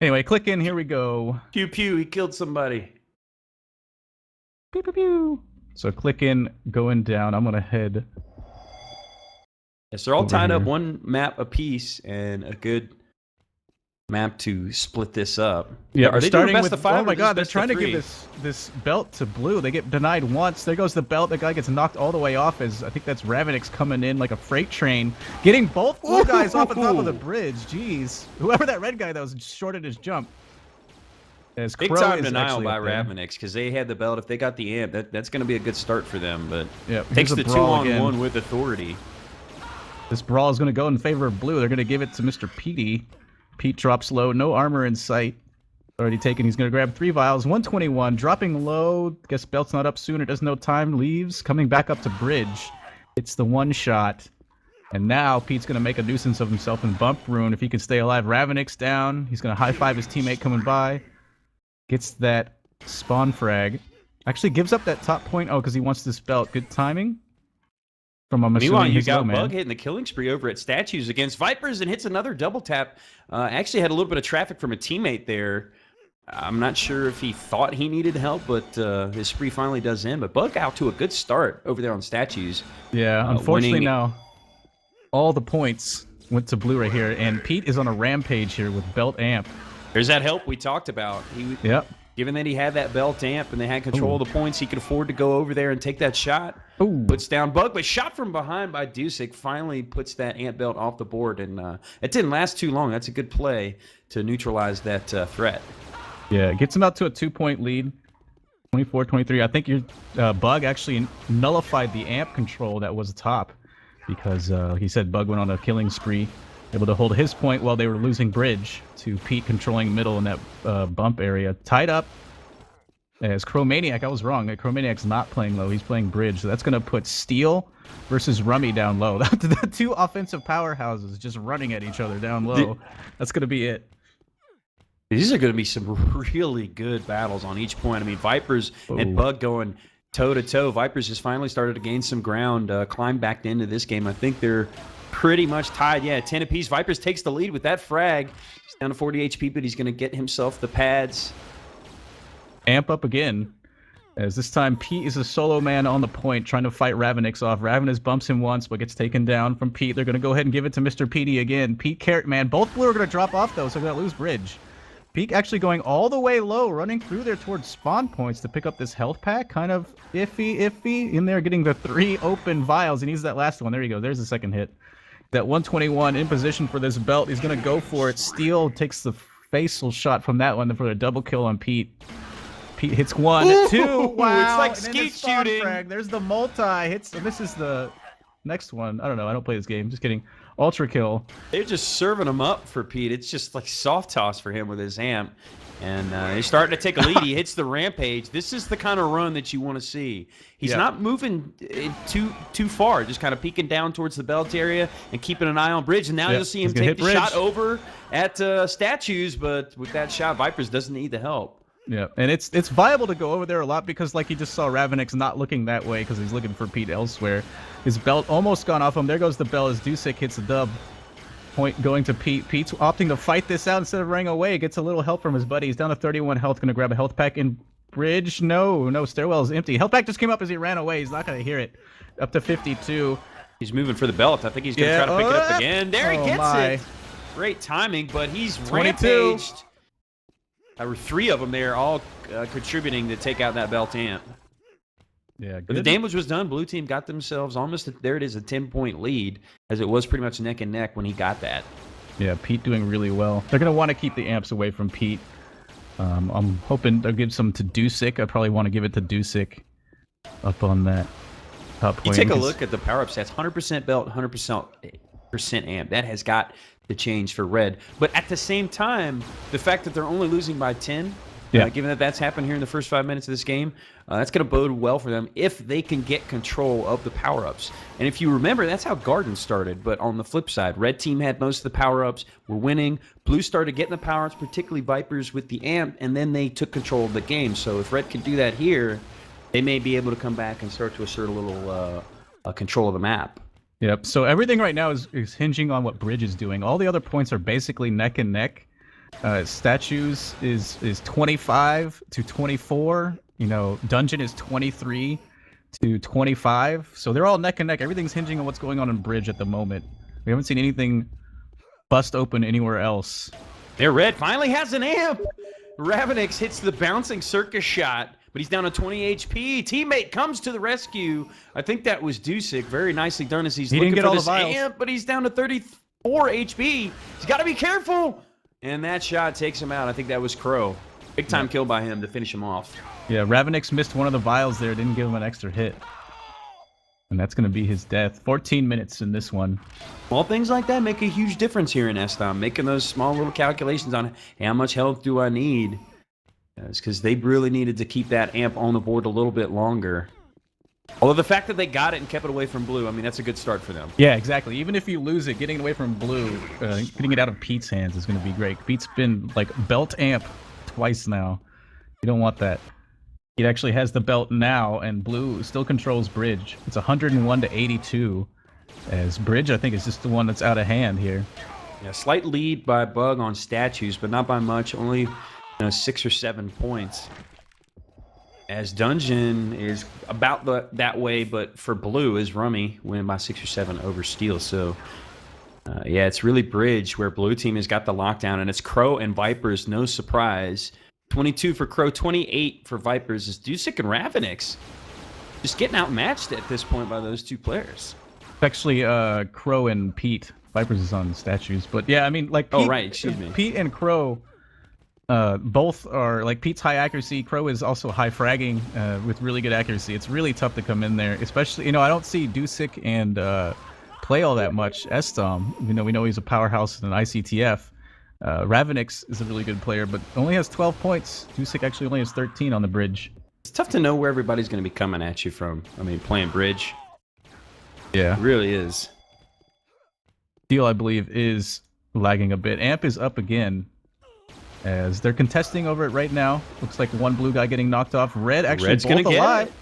Anyway, click in. Here we go. Pew pew. He killed somebody. Pew pew pew. So click in, going down. I'm gonna head. Yes, they're all over tied up here. one map apiece, and a good map to split this up. Yeah, Are we're they doing starting best with. of five Oh or my just God, they're best of trying to give three? this belt to blue. They get denied once. There goes the belt. The guy gets knocked all the way off. As I think that's Ravenix coming in like a freight train, getting both blue guys off the top of the bridge. Jeez, whoever that red guy that was shorted his jump. As Big Crow time is denial actually by up there. Ravenix because they had the belt. If they got the amp, that's going to be a good start for them. But Yeah, takes here's a the brawl 2-on-1 again. with authority. This brawl is going to go in favor of blue. They're going to give it to Mr. Petey. Pete drops low, no armor in sight. Already taken. He's going to grab 3 vials. 121, dropping low. Guess belt's not up soon. It does no time. Leaves, coming back up to bridge. It's the one shot. And now Pete's going to make a nuisance of himself in bump rune if he can stay alive. Ravenix down. He's going to high-five his teammate coming by. Gets that spawn frag. Actually gives up that top point. Oh, because he wants this belt. Good timing. From I'm Meanwhile, assuming you his low got man. Bug hitting the killing spree over at Statues against Vipers and hits another double tap. Actually had a little bit of traffic from a teammate there. I'm not sure if he thought he needed help, but his spree finally does end. But Bug out to a good start over there on Statues. Yeah, unfortunately winning. now all the points went to blue right here, and Pete is on a rampage here with belt amp. There's that help we talked about. Yep. Given that he had that belt amp and they had control of the points, he could afford to go over there and take that shot. Ooh. Puts down Bug, but shot from behind by Dusick finally puts that amp belt off the board, and it didn't last too long. That's a good play to neutralize that threat. Yeah, it gets him out to a 2-point lead. 24-23. I think your Bug actually nullified the amp control that was top because he said Bug went on a killing spree, able to hold his point while they were losing bridge to Pete controlling middle in that bump area. Tied up as Chromaniac. I was wrong. Chromaniac's not playing low. He's playing bridge. So that's going to put Steel versus Rummy down low. The 2 offensive powerhouses just running at each other down low. That's going to be it. These are going to be some really good battles on each point. I mean, Vipers and Bug going toe-to-toe. Vipers has finally started to gain some ground, climb back into this game. I think they're pretty much tied. Yeah, 10 apiece. Vipers takes the lead with that frag. He's down to 40 HP, but he's going to get himself the pads. Amp up again, as this time Pete is a solo man on the point trying to fight Ravenix off. Ravenix bumps him once but gets taken down from Pete. They're going to go ahead and give it to Mr. Petey again. Pete Carrot Man. Both blue are going to drop off though, so they're going to lose bridge. Pete actually going all the way low, running through there towards spawn points to pick up this health pack. Kind of iffy. In there getting the 3 open vials. He needs that last one. There you go. There's the second hit. That 121 in position for this belt. He's going to go for it. Steel takes the facial shot from that one for a double kill on Pete. Pete hits 1, Ooh, 2, wow. it's like skeet shooting. Frag. There's the multi hits. And this is the next one. I don't know. I don't play this game. Just kidding. Ultra kill. They're just serving him up for Pete. It's just like soft toss for him with his amp. And he's starting to take a lead. He hits the rampage. This is the kind of run that you want to see. He's not moving too far, just kind of peeking down towards the belt area and keeping an eye on bridge. And now you'll see him take the shot over at Statues, but with that shot, Vipers doesn't need the help. Yeah, and it's viable to go over there a lot because, like, you just saw Ravenix not looking that way because he's looking for Pete elsewhere. His belt almost gone off him. There goes the bell as Dusick hits the dub. Point going to Pete. Pete's opting to fight this out instead of running away. Gets a little help from his buddy. He's down to 31 health. Going to grab a health pack in bridge. No, stairwell is empty. Health pack just came up as he ran away. He's not going to hear it. Up to 52. He's moving for the belt. I think he's going to try to pick it up again. There he gets it. Great timing, but he's 22. Rampaged. There were 3 of them there, all contributing to take out that belt amp. Yeah, good. But the damage was done. Blue team got themselves almost, there it is, a 10-point lead, as it was pretty much neck and neck when he got that. Yeah, Pete doing really well. They're going to want to keep the amps away from Pete. I'm hoping they'll give some to Dusick. I probably want to give it to Dusick up on that top point. You take a look at the power-up stats. 100% belt, 100% amp. That has got to change for Red. But at the same time, the fact that they're only losing by 10, given that that's happened here in the first 5 minutes of this game, that's going to bode well for them if they can get control of the power-ups. And if you remember, that's how Garden started. But on the flip side, Red team had most of the power-ups, were winning. Blue started getting the power-ups, particularly Vipers with the amp, and then they took control of the game. So if Red can do that here, they may be able to come back and start to assert a little control of the map. Yep. So everything right now is hinging on what Bridge is doing. All the other points are basically neck and neck. Statues is 25 to 24. You know, Dungeon is 23 to 25. So they're all neck and neck. Everything's hinging on what's going on in Bridge at the moment. We haven't seen anything bust open anywhere else. There, Red finally has an amp. Ravenix hits the bouncing circus shot, but he's down to 20 HP. Teammate comes to the rescue. I think that was Dusik. Very nicely done as he's looking for this amp, but he's down to 34 HP. He's got to be careful. And that shot takes him out. I think that was Crow. Big time kill by him to finish him off. Yeah, Ravenix missed one of the vials there. Didn't give him an extra hit. And that's going to be his death. 14 minutes in this one. Small things like that make a huge difference here in sDOM. Making those small little calculations on how much health do I need. It's because they really needed to keep that amp on the board a little bit longer. Although the fact that they got it and kept it away from Blue, I mean, that's a good start for them. Yeah, exactly. Even if you lose it, getting it away from Blue, getting it out of Pete's hands is going to be great. Pete's been, like, belt amp twice now. You don't want that. He actually has the belt now, and Blue still controls Bridge. It's 101 to 82, as Bridge, I think, is just the one that's out of hand here. Yeah, slight lead by Bug on statues, but not by much. Only 6 or 7 points. As Dungeon is about that way, but for Blue is Rummy, winning by 6 or 7 over Steel. So, yeah, it's really Bridge where Blue team has got the lockdown, and it's Crow and Vipers, no surprise. 22 for Crow, 28 for Vipers is Dusik and Ravenix. Just getting outmatched at this point by those two players. Actually, Crow and Pete. Vipers is on statues, but yeah, I mean, like, Pete, oh right, excuse me. Pete and Crow, both are like Pete's high accuracy. Crow is also high fragging with really good accuracy. It's really tough to come in there, especially I don't see Dusik and play all that much sDOM. We know he's a powerhouse in an ICTF. Ravenix is a really good player, but only has 12 points. Dusik actually only has 13 on the Bridge. It's tough to know where everybody's going to be coming at you from. I mean, playing Bridge. Yeah. It really is. Steel, I believe, is lagging a bit. Amp is up again, as they're contesting over it right now. Looks like one blue guy getting knocked off. Red actually Red's both gonna alive. get it.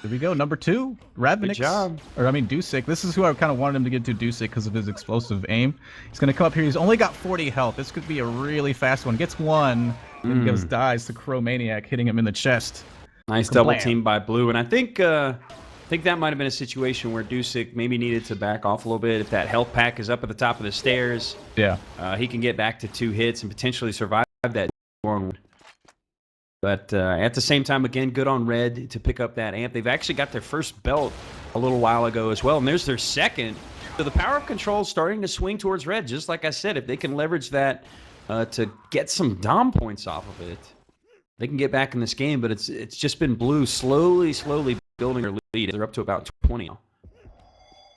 There we go, number 2, Ravenix. Good job. Or I mean Dusik. This is who I kind of wanted him to get to, Dusik, because of his explosive aim. He's going to come up here. He's only got 40 health. This could be a really fast one. Gets one, and goes dies to Crow Maniac, hitting him in the chest. Nice double team by Blue, and I think that might have been a situation where Dusik maybe needed to back off a little bit. If that health pack is up at the top of the stairs, yeah, he can get back to 2 hits and potentially survive that one. But at the same time, again, good on Red to pick up that amp. They've actually got their first belt a little while ago as well, and there's their second. So the power of control is starting to swing towards Red, just like I said. If they can leverage that to get some Dom points off of it, they can get back in this game. But it's just been Blue slowly building their lead. They're up to about 20 now.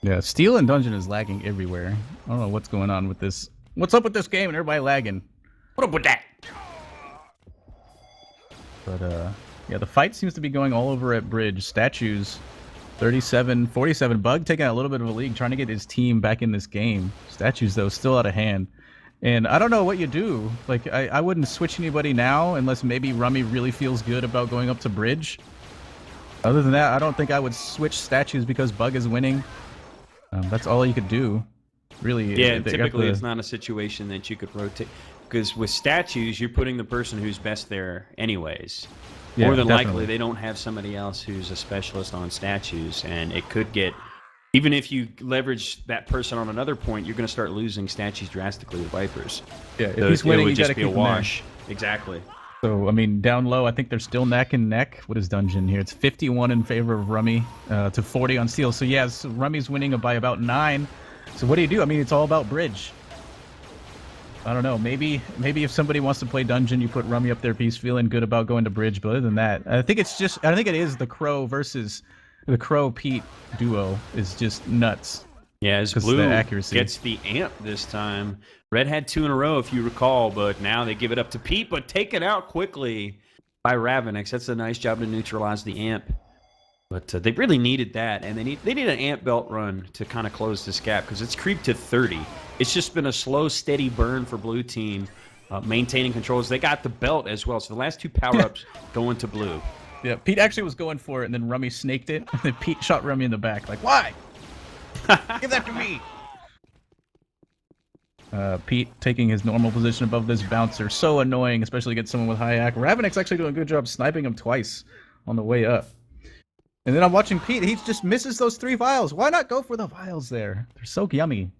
Yeah, Steel and Dungeon is lagging everywhere. I don't know what's going on with this. What's up with this game and everybody lagging? What up with that? But, yeah, the fight seems to be going all over at Bridge. Statues, 37-47. Bug taking a little bit of a lead, trying to get his team back in this game. Statues, though, still out of hand. And I don't know what you do. Like, I wouldn't switch anybody now unless maybe Rummy really feels good about going up to Bridge. Other than that, I don't think I would switch Statues because Bug is winning. That's all you could do, really. Yeah, typically it's not a situation that you could rotate. Because with Statues, you're putting the person who's best there anyways. Yeah, More than definitely. likely, they don't have somebody else who's a specialist on Statues, and it could get... Even if you leverage that person on another point, you're going to start losing Statues drastically to Vipers. Yeah, if he's winning, it would you just gotta be a keep him there. wash. Exactly. So, I mean, down low, I think they're still neck and neck. What is Dungeon here? It's 51 in favor of Rummy to 40 on Steel. So, yeah, so Rummy's winning by about 9. So what do? I mean, it's all about Bridge. I don't know. Maybe if somebody wants to play Dungeon, you put Rummy up there if he's feeling good about going to Bridge. But other than that, I think it is the Crow versus the Crow Pete duo is just nuts. Yeah, as Blue gets the amp this time. Red had 2 in a row, if you recall, but now they give it up to Pete, but taken out quickly by Ravenix. That's a nice job to neutralize the amp. But they really needed that, and they need an amp belt run to kind of close this gap because it's creeped to 30. It's just been a slow, steady burn for Blue team, maintaining controls. They got the belt as well, so the last 2 power-ups going to Blue. Yeah, Pete actually was going for it, and then Rummy snaked it, and then Pete shot Rummy in the back. Like, why? Give that to me. Pete taking his normal position above this bouncer. So annoying, especially against someone with high AC. Ravenic's actually doing a good job sniping him twice on the way up. And then I'm watching Pete. He just misses those 3 vials. Why not go for the vials there? They're so yummy.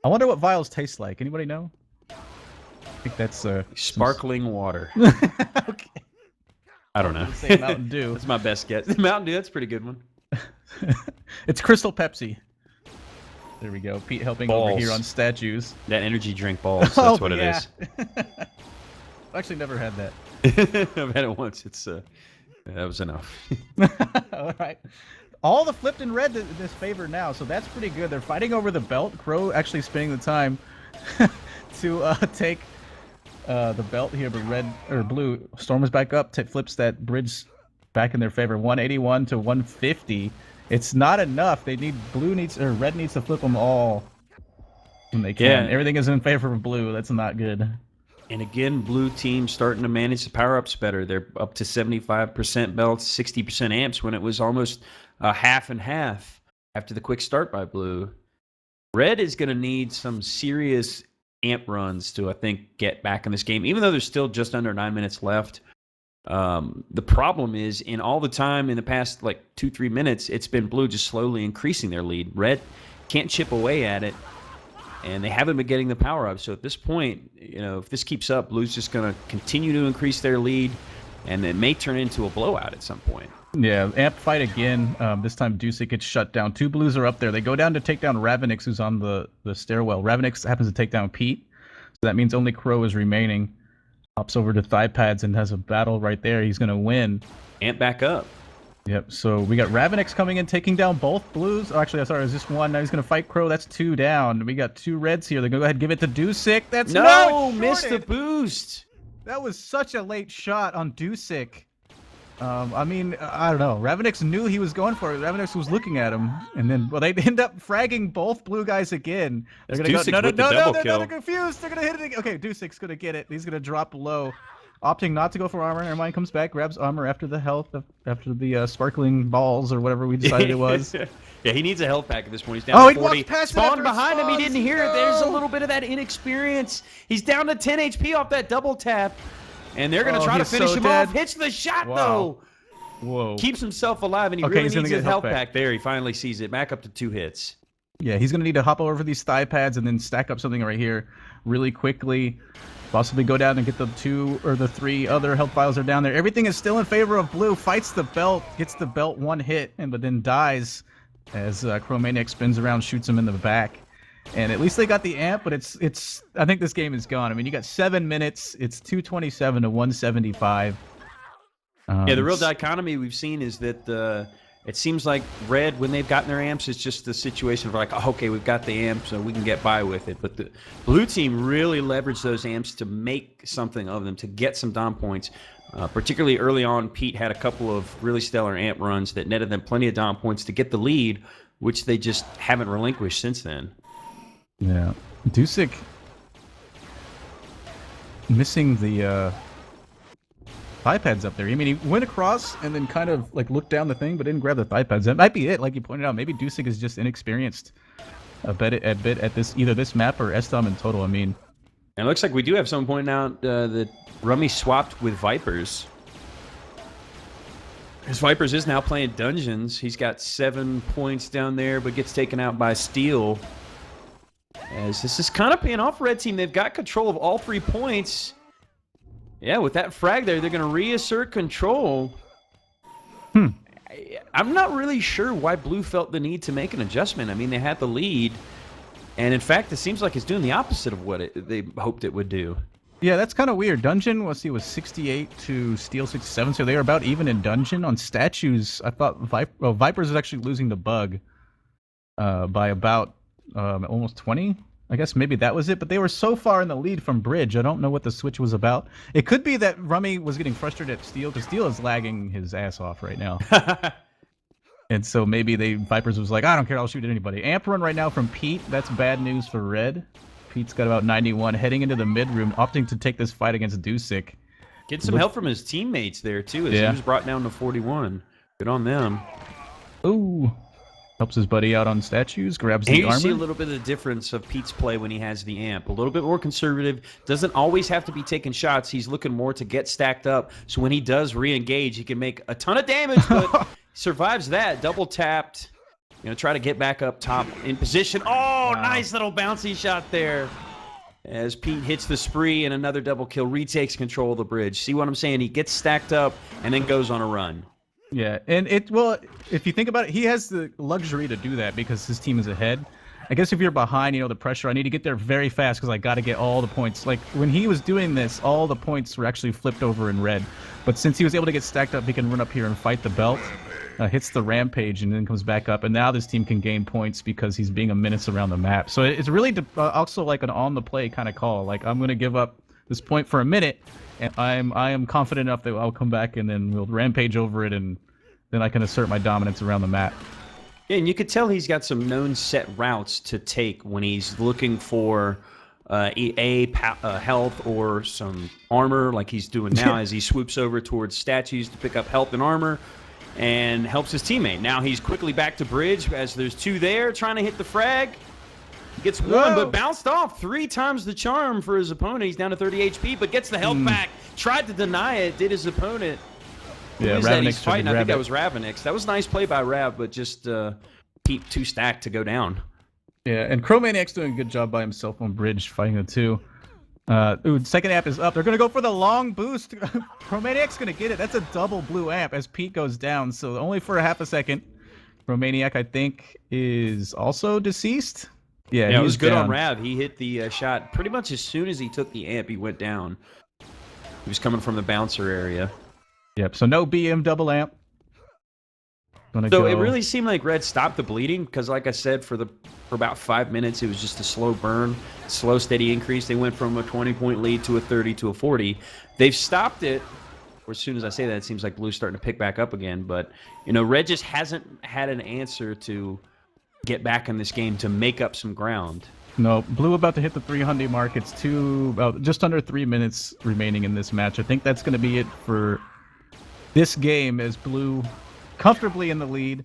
I wonder what vials taste like. Anybody know? I think that's sparkling water. Okay. I don't know. Say Mountain Dew. That's my best guess. Mountain Dew, that's a pretty good one. It's Crystal Pepsi. There we go. Pete helping balls. over here on statues. That energy drink balls. That's what it is. I've actually never had that. I've had it once. It's that was enough. All right. All the flipped in red in this favor now, so that's pretty good. They're fighting over the belt. Crow actually spending the time to take the belt here, but red or blue. Storm is back up. Flips that bridge back in their favor. 181 to 150. It's not enough. They need red needs to flip them all when they can. Yeah. Everything is in favor of blue. That's not good. And again, blue team starting to manage the power-ups better. They're up to 75% belts, 60% amps when it was almost half and half after the quick start by blue. Red is going to need some serious amp runs to, I think, get back in this game, even though there's still just under 9 minutes left. The problem is, in all the time in the past, like 2-3 minutes, it's been blue just slowly increasing their lead. Red can't chip away at it, and they haven't been getting the power up. So at this point, if this keeps up, blue's just going to continue to increase their lead, and it may turn into a blowout at some point. Yeah, amp fight again. This time Dusik gets shut down. 2 blues are up there. They go down to take down Ravenix, who's on the stairwell. Ravenix happens to take down Pete, so that means only Crow is remaining. Hops over to thigh pads and has a battle right there. He's going to win. Amp back up. Yep, so we got Ravenix coming in, taking down both blues. Oh, actually, I'm sorry, it was just 1. Now he's going to fight Crow. That's 2 down. We got 2 reds here. They're going to go ahead and give it to Dusik. That's no, missed the boost. That was such a late shot on Dusik. I mean, I don't know. Ravenix knew he was going for it. Ravenix was looking at him, and then they end up fragging both blue guys again. They're gonna go. No, they're confused. They're gonna hit it again. Okay, Dusik's gonna get it. He's gonna drop low, opting not to go for armor. Hermione comes back, grabs armor after the health, after the sparkling balls or whatever we decided it was. Yeah, he needs a health pack at this point. He's down to 40. Spawned behind him. He didn't hear it. There's a little bit of that inexperience. He's down to 10 HP off that double tap. And they're going to try to finish him off. Hits the shot, though. Whoa. Keeps himself alive, and he really needs his health pack. There, he finally sees it. Back up to 2 hits. Yeah, he's going to need to hop over these thigh pads and then stack up something right here really quickly. Possibly go down and get the 2 or the 3 other health vials are down there. Everything is still in favor of blue. Fights the belt, gets the belt 1 hit, but then dies as Chromaniac spins around, shoots him in the back. And at least they got the amp, but it's. I think this game is gone. I mean, you got 7 minutes. It's 227 to 175. Yeah, the real dichotomy we've seen is that it seems like red, when they've gotten their amps, it's just the situation of like, oh, okay, we've got the amps, so we can get by with it. But the blue team really leveraged those amps to make something of them, to get some DOM points. Particularly early on, Pete had a couple of really stellar amp runs that netted them plenty of DOM points to get the lead, which they just haven't relinquished since then. Yeah, Dusik missing the thigh pads up there. I mean, he went across and then kind of like looked down the thing, but didn't grab the thigh pads. That might be it, like you pointed out. Maybe Dusik is just inexperienced a bit at this either this map or sDOM in total. I mean, and it looks like we do have someone pointing out that Rummy swapped with Vipers. His Vipers is now playing Dungeons. He's got 7 points down there, but gets taken out by Steel. As this is kind of paying off Red Team. They've got control of all 3 points. Yeah, with that frag there, they're going to reassert control. I'm not really sure why Blue felt the need to make an adjustment. I mean, they had the lead. And in fact, it seems like it's doing the opposite of what they hoped it would do. Yeah, that's kind of weird. Dungeon, let's see, was 68 to Steel 67, so they were about even in Dungeon. On statues, I thought Vipers was actually losing the bug by about almost 20. I guess maybe that was it, but they were so far in the lead from Bridge. I don't know what the switch was about. It could be that Rummy was getting frustrated at Steel, because Steel is lagging his ass off right now. And so maybe Vipers was like, I don't care, I'll shoot at anybody. Amp run right now from Pete. That's bad news for Red. Pete's got about 91, heading into the mid room, opting to take this fight against Dusik. Getting some help from his teammates there, too, as he was brought down to 41. Good on them. Ooh. Helps his buddy out on statues, grabs And the you armor. see a little bit of the difference of Pete's play when he has the amp. A little bit more conservative. Doesn't always have to be taking shots. He's looking more to get stacked up. So when he does re-engage, he can make a ton of damage, but survives that. Double tapped. Try to get back up top in position. Oh, wow. Nice little bouncy shot there. As Pete hits the spree and another double kill, retakes control of the bridge. See what I'm saying? He gets stacked up and then goes on a run. Yeah, and if you think about it, he has the luxury to do that because his team is ahead. I guess if you're behind, the pressure, I need to get there very fast because I got to get all the points. Like, when he was doing this, all the points were actually flipped over in red. But since he was able to get stacked up, he can run up here and fight the belt, hits the rampage, and then comes back up. And now this team can gain points because he's being a menace around the map. So it's really also like an on-the-play kind of call. Like, I'm going to give up this point for a minute, and I am confident enough that I'll come back and then we'll rampage over it, and then I can assert my dominance around the map. Yeah, and you could tell he's got some known set routes to take when he's looking for health or some armor, like he's doing now as he swoops over towards statues to pick up health and armor and helps his teammate. Now he's quickly back to bridge as there's two there trying to hit the frag. He gets one, but bounced off 3 times the charm for his opponent. He's down to 30 HP, but gets the health back. Tried to deny it, did his opponent. Yeah, He's fighting. I think that was Ravenix. That was a nice play by Rav, but just Pete too stacked to go down. Yeah, and Cro-Maniac's doing a good job by himself on bridge, fighting the two. Second amp is up. They're going to go for the long boost. Cro-Maniac's going to get it. That's a double blue amp as Pete goes down, so only for a half a second. Cro-Maniac, I think, is also deceased. Yeah, it was good on Rav. He hit the shot pretty much as soon as he took the amp, he went down. He was coming from the bouncer area. Yep, so no BM double amp. So it really seemed like Red stopped the bleeding because, like I said, for about 5 minutes, it was just a slow burn, slow, steady increase. They went from a 20-point lead to a 30 to a 40. They've stopped it. Or as soon as I say that, it seems like Blue's starting to pick back up again. But, Red just hasn't had an answer to get back in this game to make up some ground. No, Blue about to hit the 300 mark. It's just under 3 minutes remaining in this match. I think that's going to be it for this game as Blue comfortably in the lead.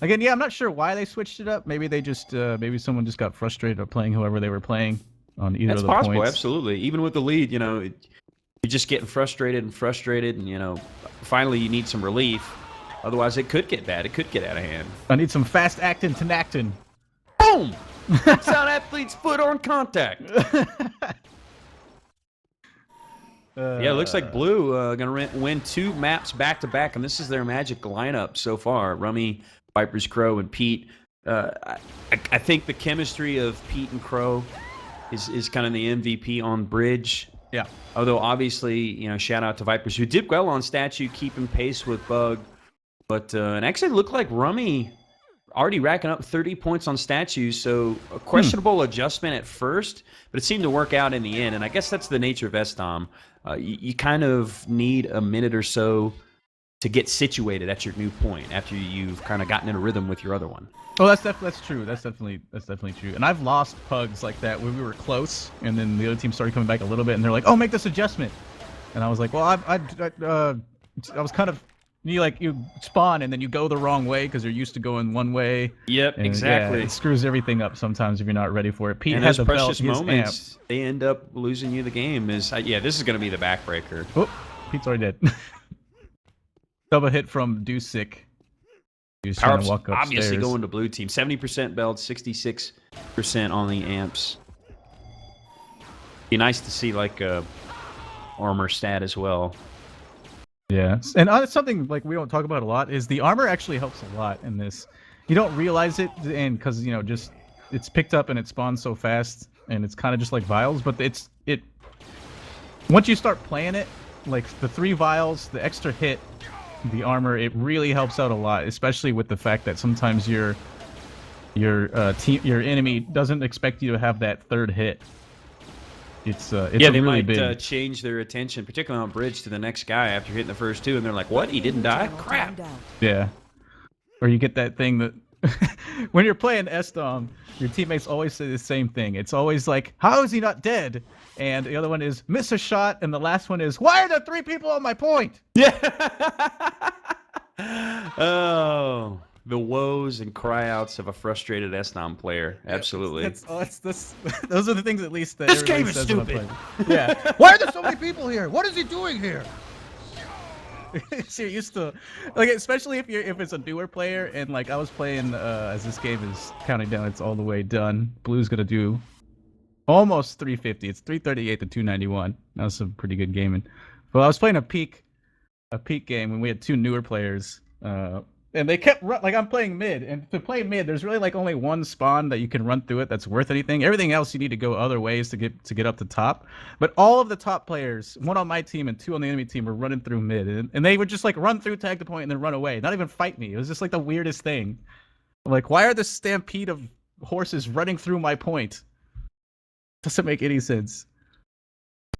Again, yeah, I'm not sure why they switched it up. Maybe they just, maybe someone just got frustrated of playing whoever they were playing on either of the points. That's possible, absolutely. Even with the lead, you're just getting frustrated, and finally you need some relief. Otherwise, it could get bad. It could get out of hand. I need some fast actin to Nactin. Boom! That's how athlete's foot on contact. Yeah, it looks like Blue going to win 2 maps back-to-back, and this is their magic lineup so far. Rummy, Vipers, Crow, and Pete. I think the chemistry of Pete and Crow is kind of the MVP on bridge. Yeah. Although, obviously, shout out to Vipers, who did well on statue, keeping pace with Bug. But it actually looked like Rummy already racking up 30 points on statues, so a questionable adjustment at first, but it seemed to work out in the end, and I guess that's the nature of sDOM. You kind of need a minute or so to get situated at your new point after you've kind of gotten in a rhythm with your other one. Oh, that's true. That's definitely true. And I've lost pugs like that when we were close, and then the other team started coming back a little bit, and they're like, "Oh, make this adjustment," and I was like, "Well, I was kind of." You spawn and then you go the wrong way because you're used to going one way. Yep, and, exactly. Yeah, it screws everything up sometimes if you're not ready for it. Pete and has those a precious belt, moments, they end up losing you the game. This is going to be the backbreaker. Oh, Pete's already dead. Double hit from Deucic. He's trying to walk upstairs. Obviously going to blue team. 70% belt, 66% on the amps. Be nice to see like a armor stat as well. Yeah, and it's something like we don't talk about a lot is the armor actually helps a lot in this. You don't realize it, and because just it's picked up and it spawns so fast, and it's kind of just like vials. But it once you start playing it, like the 3 vials, the extra hit, the armor, it really helps out a lot, especially with the fact that sometimes your enemy doesn't expect you to have that 3rd hit. It's they really might big. change their attention, particularly on bridge, to the next guy after hitting the first 2, and they're like, "What? He didn't die? Crap!" Yeah, or you get that thing that when you're playing sDOM, your teammates always say the same thing. It's always like, "How is he not dead?" And the other one is miss a shot, and the last one is, "Why are there 3 people on my point?" Yeah. Oh, the woes and cryouts of a frustrated sDOM player. Absolutely. Those are the things at least that This everybody game is says when I'm stupid. playing. Yeah. Why are there so many people here? What is he doing here? So you're used to, like, especially if it's a newer player, and like I was playing as this game is counting down, it's all the way done. Blue's gonna do almost 350. It's 338 to 291. That was some pretty good gaming. But I was playing a peak game when we had two newer players, and they kept like I'm playing mid, and to play mid, there's really like only one spawn that you can run through it that's worth anything. Everything else you need to go other ways to get up to top. But all of the top players, one on my team and two on the enemy team, were running through mid, and they would just like run through, tag the point, and then run away. Not even fight me. It was just like the weirdest thing. I'm like, why are this stampede of horses running through my point? Doesn't make any sense.